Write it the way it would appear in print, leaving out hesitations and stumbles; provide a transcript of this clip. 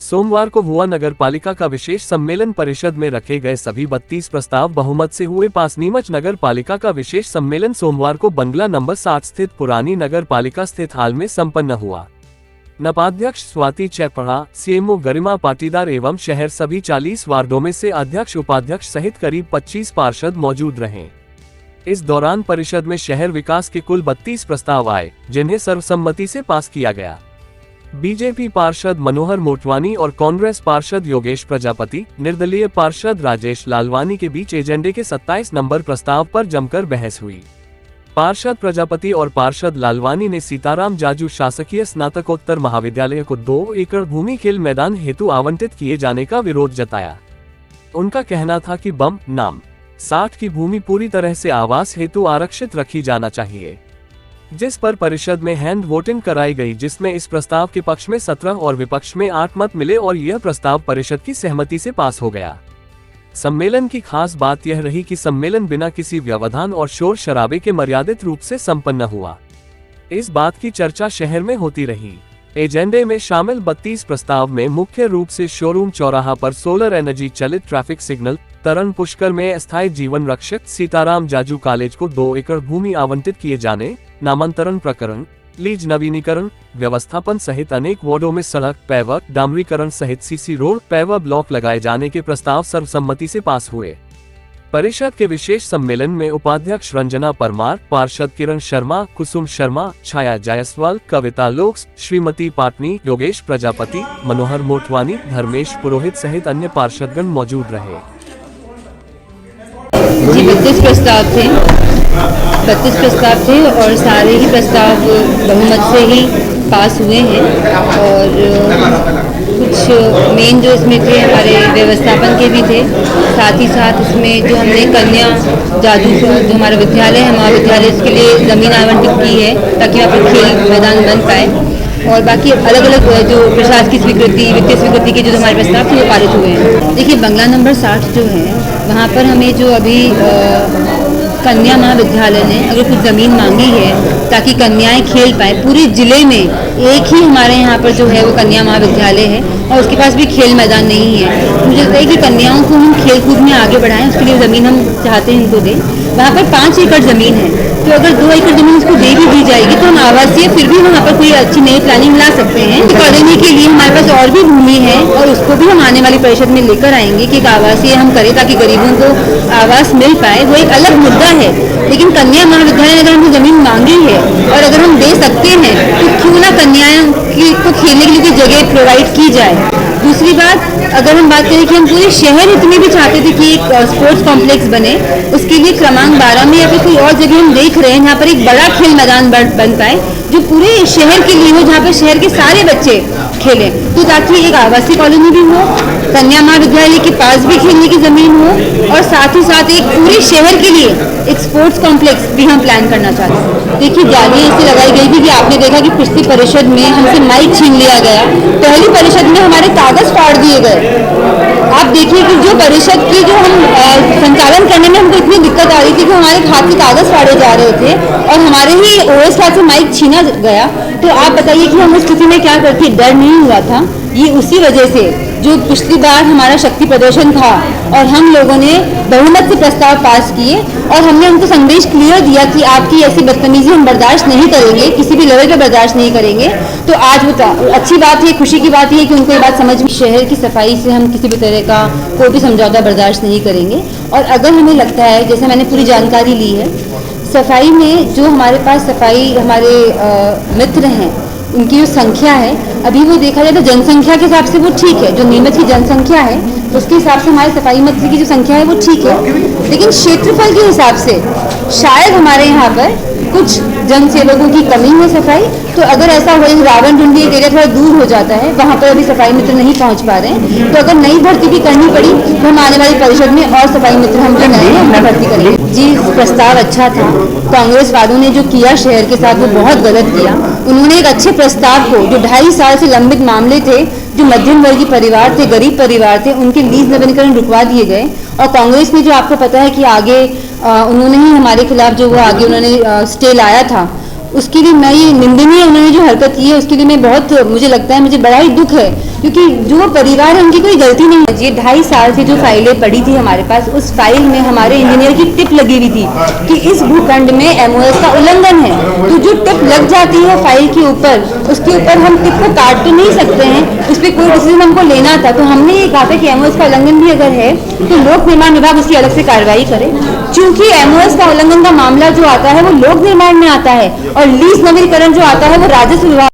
सोमवार को हुआ नगर पालिका का विशेष सम्मेलन। परिषद में रखे गए सभी 32 प्रस्ताव बहुमत से हुए पास। नीमच नगर पालिका का विशेष सम्मेलन सोमवार को बंगला नंबर 60 स्थित पुरानी नगर पालिका स्थित हाल में संपन्न हुआ। नपाध्यक्ष स्वाति चैपड़ा, सीएमओ गरिमा पाटीदार एवं शहर सभी 40 वार्डों में से अध्यक्ष उपाध्यक्ष सहित करीब 25 पार्षद मौजूद रहे। इस दौरान परिषद में शहर विकास के कुल 32 प्रस्ताव आए, जिन्हें सर्वसम्मति से पास किया गया। बीजेपी पार्षद मनोहर मोटवानी और कांग्रेस पार्षद योगेश प्रजापति, निर्दलीय पार्षद राजेश लालवानी के बीच एजेंडे के 27 नंबर प्रस्ताव पर जमकर बहस हुई। पार्षद प्रजापति और पार्षद लालवानी ने सीताराम जाजू शासकीय स्नातकोत्तर महाविद्यालय को 2 एकड़ भूमि खेल मैदान हेतु आवंटित किए जाने का विरोध जताया। उनका कहना था कि बम नाम 60 की भूमि पूरी तरह से आवास हेतु आरक्षित रखी जाना चाहिए, जिस पर परिषद में हैंड वोटिंग कराई गई, जिसमें इस प्रस्ताव के पक्ष में 17 और विपक्ष में 8 मत मिले और यह प्रस्ताव परिषद की सहमति से पास हो गया। सम्मेलन की खास बात यह रही कि सम्मेलन बिना किसी व्यवधान और शोर शराबे के मर्यादित रूप से संपन्न हुआ। इस बात की चर्चा शहर में होती रही। एजेंडे में शामिल 32 प्रस्ताव में मुख्य रूप से शोरूम चौराहा पर सोलर एनर्जी चलित ट्रैफिक सिग्नल, तरण पुष्कर में अस्थायी जीवन रक्षक सीताराम जाजू कॉलेज को 2 एकड़ भूमि आवंटित किए जाने, नामांतरण प्रकरण, लीज नवीनीकरण, व्यवस्थापन सहित अनेक वार्डों में सड़क, पेवर, डामरीकरण सहित सीसी रोड, पेवर ब्लॉक लगाए जाने के प्रस्ताव सर्वसम्मति से पास हुए। परिषद के विशेष सम्मेलन में उपाध्यक्ष रंजना परमार, पार्षद किरण शर्मा, कुसुम शर्मा, छाया जायसवाल, कविता लोक्स, श्रीमती पाटनी, योगेश प्रजापति, मनोहर मोटवानी, धर्मेश पुरोहित सहित अन्य पार्षदगण मौजूद रहे। जी 32 प्रस्ताव थे और सारे ही प्रस्ताव बहुमत से ही पास हुए हैं। और कुछ मेन जो इसमें थे हमारे व्यवस्थापन के भी थे, साथ ही साथ इसमें जो हमने कन्या जाजू जो हमारा विद्यालय है, महाविद्यालय, इसके लिए ज़मीन आवंटित की है ताकि वहाँ पर खेल मैदान बन पाए। और बाकी अलग अलग जो प्रशासकीय स्वीकृति, वित्तीय स्वीकृति के जो हमारे प्रस्ताव थे वो पारित हुए हैं। देखिए बंगला नंबर 60 जो है वहाँ पर हमें जो अभी कन्या महाविद्यालय ने अगर कुछ ज़मीन मांगी है ताकि कन्याएं खेल पाए, पूरे ज़िले में एक ही हमारे यहाँ पर जो है वो कन्या महाविद्यालय है और उसके पास भी खेल मैदान नहीं है। मुझे लगता है कि कन्याओं को हम खेल कूद में आगे बढ़ाएं, उसके लिए ज़मीन हम चाहते हैं इनको दें। वहाँ पर 5 एकड़ ज़मीन है, तो अगर 2 एकड़ ज़मीन उसको दे भी दी जाएगी तो हम आवासीय फिर भी वहाँ पर कोई अच्छी नई प्लानिंग ला सकते हैं। कॉलोनी के लिए हमारे पास और भी भूमि है और उसको भी हम आने वाली परिषद में लेकर आएंगे कि एक आवासीय हम करें ताकि गरीबों को आवास मिल पाए। वो एक अलग मुद्दा है, लेकिन कन्या महाविद्यालय ने अगर हमने ज़मीन मांगी है और अगर हम दे सकते हैं तो क्यों ना कन्याओं को खेलने के लिए कोई जगह प्रोवाइड की जाए। दूसरी बात, अगर हम बात करें कि हम पूरे शहर इतने भी चाहते थे कि एक स्पोर्ट्स कॉम्प्लेक्स बने, उसके लिए क्रमांक 12 में या फिर कोई और जगह हम देख रहे हैं जहाँ पर एक बड़ा खेल मैदान बन पाए जो पूरे शहर के लिए हो, जहाँ पर शहर के सारे बच्चे खेलें, तो ताकि एक आवासीय कॉलोनी भी हो, कन्या महाविद्यालय के पास भी खेलने की ज़मीन हो और साथ ही साथ एक पूरे शहर के लिए एक स्पोर्ट्स कॉम्प्लेक्स भी हम प्लान करना चाहते हैं। देखिए जालियाँ इससे लगाई गई थी कि आपने देखा कि पिछली परिषद में हमसे माइक छीन लिया गया, पहली परिषद में हमारे कागज फाड़ दिए गए। आप देखिए कि जो परिषद की जो हम संचालन करने में हमको इतनी दिक्कत आ रही थी कि हमारे हाथ के कागज फाड़े जा रहे थे और हमारे ही ओएस के हाथ से माइक छीना गया। तो आप बताइए कि हम उस स्थिति में क्या करते, डर नहीं हुआ था। ये उसी वजह से जो पिछली बार हमारा शक्ति प्रदर्शन था और हम लोगों ने बहुमत से प्रस्ताव पास किए और हमने उनको संदेश क्लियर दिया कि आपकी ऐसी बदतमीजी हम बर्दाश्त नहीं करेंगे, किसी भी लेवल पर बर्दाश्त नहीं करेंगे। तो आज वो अच्छी बात है, खुशी की बात है कि उनको ये बात समझ में, शहर की सफाई से हम किसी भी तरह का कोई भी समझौता बर्दाश्त नहीं करेंगे। और अगर हमें लगता है, जैसे मैंने पूरी जानकारी ली है, सफाई में जो हमारे पास सफाई हमारे मित्र हैं उनकी जो संख्या है, अभी वो देखा जाए तो जनसंख्या के हिसाब से वो ठीक है, जो नीमच की जनसंख्या है उसके हिसाब से हमारे सफाई मित्र की जो संख्या है वो ठीक है, लेकिन क्षेत्रफल के हिसाब से शायद हमारे यहाँ पर कुछ जन सेवकों की कमी है सफाई। तो अगर ऐसा हो, रावण ढूंढी एक एरिया थोड़ा दूर हो जाता है, वहाँ पर अभी सफाई मित्र नहीं पहुँच पा रहे हैं, तो अगर नई भर्ती भी करनी पड़ी तो हम आने वाली परिषद में और सफाई मित्र हम जो नए हैं उन्हें भर्ती करेंगे। जी प्रस्ताव अच्छा था, कांग्रेस वालों ने जो किया शहर के साथ वो बहुत गलत किया। उन्होंने एक अच्छे प्रस्ताव को, जो 2.5 साल से लंबित मामले थे, जो मध्यम वर्गीय परिवार थे, गरीब परिवार थे, उनके लीज नवीनीकरण रुकवा दिए गए। और कांग्रेस ने जो आपको पता है कि आगे उन्होंने ही हमारे खिलाफ जो वो आगे उन्होंने स्टे लाया था, उसके लिए मैं ये निंदनीय उन्होंने जो हरकत की है उसके लिए मैं बहुत, मुझे लगता है, मुझे बड़ा ही दुख है क्योंकि जो परिवार है उनकी कोई गलती नहीं है। ये 2.5 साल से जो फाइलें पड़ी थी हमारे पास, उस फाइल में हमारे इंजीनियर की टिप लगी हुई थी कि इस भूखंड में MOS का उल्लंघन है। तो जो टिप लग जाती है फाइल के ऊपर, उसके ऊपर हम टिप को काट तो नहीं सकते हैं, उस पर कोई डिसीजन हमको लेना था। तो हमने ये कहा था कि MOS का उल्लंघन भी अगर है तो लोक निर्माण विभाग उसकी अलग से कार्रवाई करे। चूंकि MOS का उल्लंघन का मामला जो आता है वो लोक निर्माण में आता है और लीज नवीनीकरण जो आता है वो राजस्व विभाग